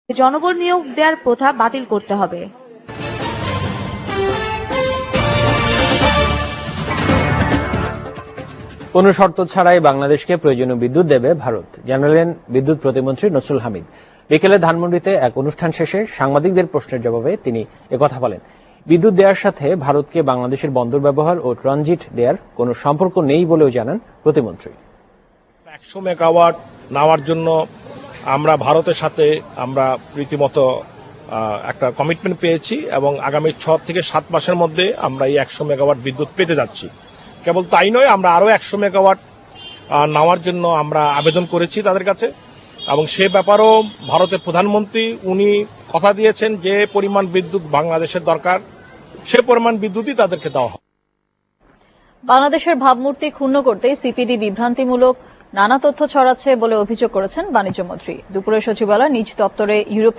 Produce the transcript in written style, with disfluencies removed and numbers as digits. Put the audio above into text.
জনবল নিয়োগ দেওয়ার প্রথা বাতিল করতে হবে। কোনো শর্ত ছাড়াই বাংলাদেশকে প্রয়োজনীয় বিদ্যুৎ দেবে ভারত, জানালেন বিদ্যুৎ প্রতিমন্ত্রী নসরুল হামিদ। বিকেলে ধানমন্ডিতে এক অনুষ্ঠান শেষে সাংবাদিকদের প্রশ্নের জবাবে তিনি একথা বলেন। বিদ্যুৎ দেওয়ার সাথে ভারতকে বাংলাদেশের বন্দর ব্যবহার ও ট্রানজিট দেওয়ার কোনো সম্পর্ক নেই বলেও জানান প্রতিমন্ত্রী। 100 মেগাওয়াট নেওয়ার জন্য আমরা ভারতের সাথে আমরা রীতিমতো একটা কমিটমেন্ট পেয়েছি এবং আগামী 6 থেকে 7 মাসের মধ্যে আমরা এই 100 মেগাওয়াট বিদ্যুৎ পেতে যাচ্ছি। কেবল তাই নয়, আমরা আরো 100 মেগাওয়াট নেওয়ার জন্য আমরা আবেদন করেছি তাদের কাছে, এবং সে ব্যাপারেও ভারতের প্রধানমন্ত্রী উনি কথা দিয়েছেন যে পরিমাণ বিদ্যুৎ বাংলাদেশের দরকার সে পরিমাণ বিদ্যুৎই তাদেরকে দেওয়া হবে। বাংলাদেশের ভাবমূর্তি ক্ষুণ্ণ করতে সিপিডি বিভ্রান্তিমূলক নানা তথ্য ছড়াচ্ছে বলে অভিযোগ করেছেন বাণিজ্যমন্ত্রী। দুপুরে সচিবালয় নিজ দপ্তরে ইউরোপীয়